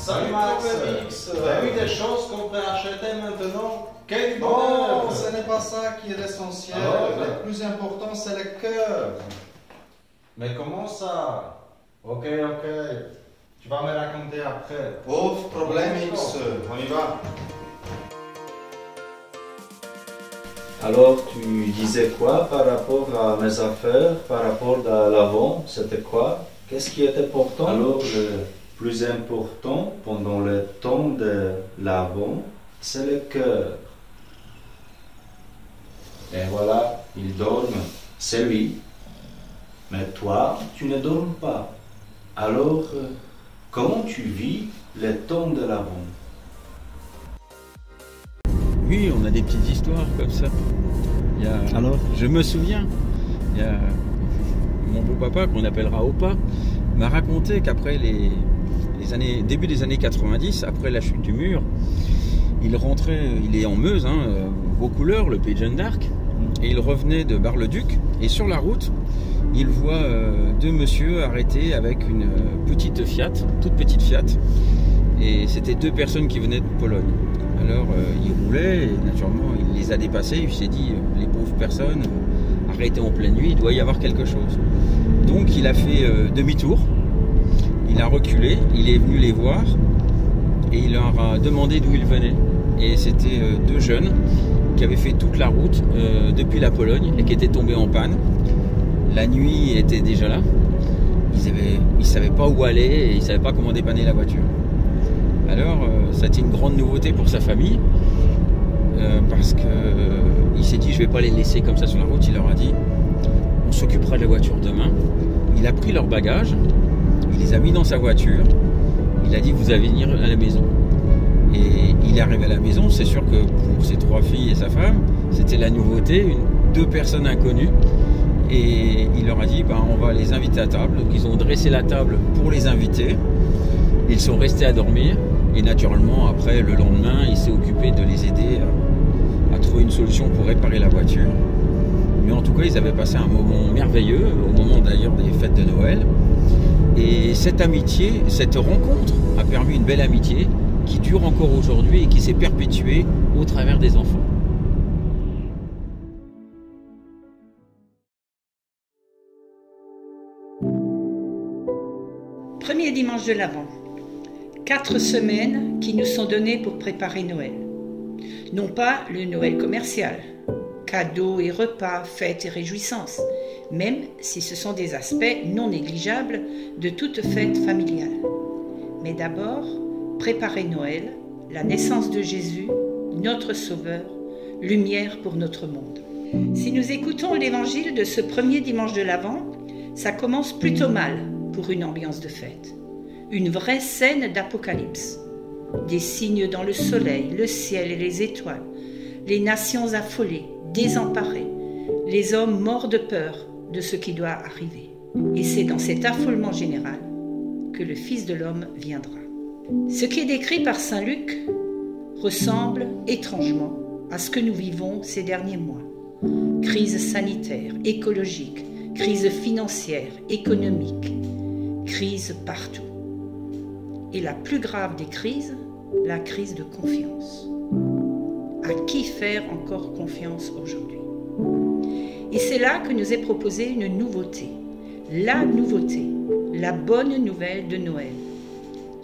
Salut Max. T'as vu des choses qu'on peut acheter maintenant? Quel Non, bonheur! ce n'est pas ça qui est l'essentiel. Le plus important, c'est le cœur. Mais comment ça? Ok. Tu vas me raconter après. Pauvre problème X, on y va. Alors, tu disais quoi par rapport à mes affaires, par rapport à l'avant? C'était quoi? Qu'est-ce qui était important? Alors, le plus important pendant le temps de l'avant, c'est le cœur. Et voilà, il dorme, c'est lui. Mais toi, tu ne dors pas. Alors, comment tu vis le temps de l'avant? Oui, on a des petites histoires comme ça. Alors, je me souviens, il y a mon beau-papa, qu'on appellera Opa, m'a raconté qu'après début des années 90, après la chute du mur, il rentrait, il est en Meuse, Vaucouleurs, le pays de Jeanne d'Arc, et il revenait de Bar-le-Duc, et sur la route, il voit deux messieurs arrêtés avec une petite Fiat, toute petite Fiat, et c'était deux personnes qui venaient de Pologne. Alors il roulait et naturellement il les a dépassés, il s'est dit les pauvres personnes arrêtées en pleine nuit, il doit y avoir quelque chose. Donc il a fait demi-tour, il a reculé, il est venu les voir et il leur a demandé d'où ils venaient. Et c'était deux jeunes qui avaient fait toute la route depuis la Pologne et qui étaient tombés en panne. La nuit était déjà là, ils ne savaient pas où aller et ils ne savaient pas comment dépanner la voiture. Alors, ça a été une grande nouveauté pour sa famille, parce qu'il s'est dit, je ne vais pas les laisser comme ça sur la route. Il leur a dit, on s'occupera de la voiture demain. Il a pris leurs bagages, il les a mis dans sa voiture, il a dit, vous allez venir à la maison. Et il est arrivé à la maison, c'est sûr que pour ses trois filles et sa femme, c'était la nouveauté, deux personnes inconnues. Et il leur a dit, on va les inviter à table. Donc ils ont dressé la table pour les inviter. Ils sont restés à dormir. Et naturellement, après, le lendemain, il s'est occupé de les aider à trouver une solution pour réparer la voiture. Mais en tout cas, ils avaient passé un moment merveilleux, au moment d'ailleurs des fêtes de Noël. Et cette amitié, cette rencontre a permis une belle amitié qui dure encore aujourd'hui et qui s'est perpétuée au travers des enfants. Premier dimanche de l'Avent. 4 semaines qui nous sont données pour préparer Noël. Non pas le Noël commercial, cadeaux et repas, fêtes et réjouissances, même si ce sont des aspects non négligeables de toute fête familiale. Mais d'abord, préparer Noël, la naissance de Jésus, notre Sauveur, lumière pour notre monde. Si nous écoutons l'évangile de ce premier dimanche de l'Avent, ça commence plutôt mal pour une ambiance de fête. Une vraie scène d'apocalypse. Des signes dans le soleil, le ciel et les étoiles, les nations affolées, désemparées, les hommes morts de peur de ce qui doit arriver. Et c'est dans cet affolement général que le Fils de l'homme viendra. Ce qui est décrit par saint Luc ressemble étrangement à ce que nous vivons ces derniers mois. Crise sanitaire, écologique, crise financière, économique, crise partout. Et la plus grave des crises, la crise de confiance. À qui faire encore confiance aujourd'hui? Et c'est là que nous est proposée une nouveauté. La nouveauté, la bonne nouvelle de Noël.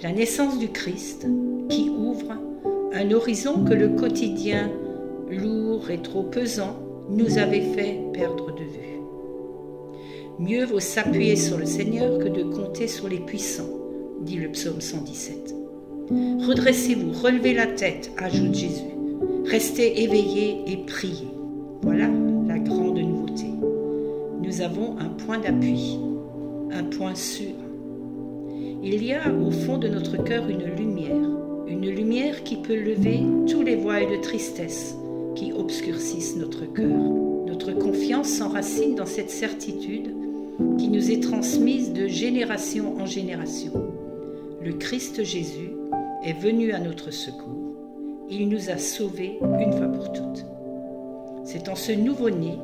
La naissance du Christ qui ouvre un horizon que le quotidien lourd et trop pesant nous avait fait perdre de vue. Mieux vaut s'appuyer sur le Seigneur que de compter sur les puissants, dit le psaume 117. Redressez-vous, relevez la tête, ajoute Jésus. Restez éveillés et priez. Voilà la grande nouveauté. Nous avons un point d'appui, un point sûr. Il y a au fond de notre cœur une lumière qui peut lever tous les voiles de tristesse qui obscurcissent notre cœur. Notre confiance s'enracine dans cette certitude qui nous est transmise de génération en génération. Le Christ Jésus est venu à notre secours. Il nous a sauvés une fois pour toutes. C'est en ce nouveau-né,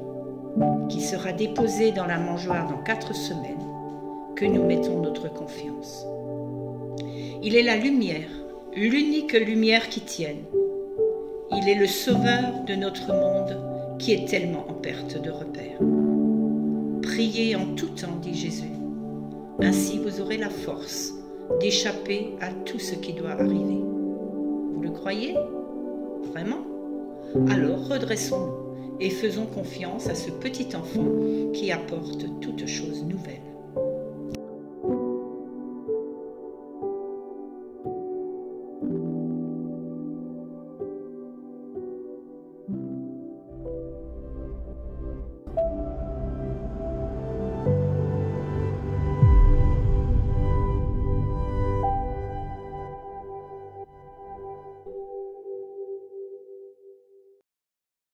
qui sera déposé dans la mangeoire dans 4 semaines, que nous mettons notre confiance. Il est la lumière, l'unique lumière qui tienne. Il est le sauveur de notre monde qui est tellement en perte de repère. Priez en tout temps, dit Jésus. Ainsi vous aurez la force d'échapper à tout ce qui doit arriver. Vous le croyez? Vraiment? Alors redressons-nous et faisons confiance à ce petit enfant qui apporte toutes choses nouvelles.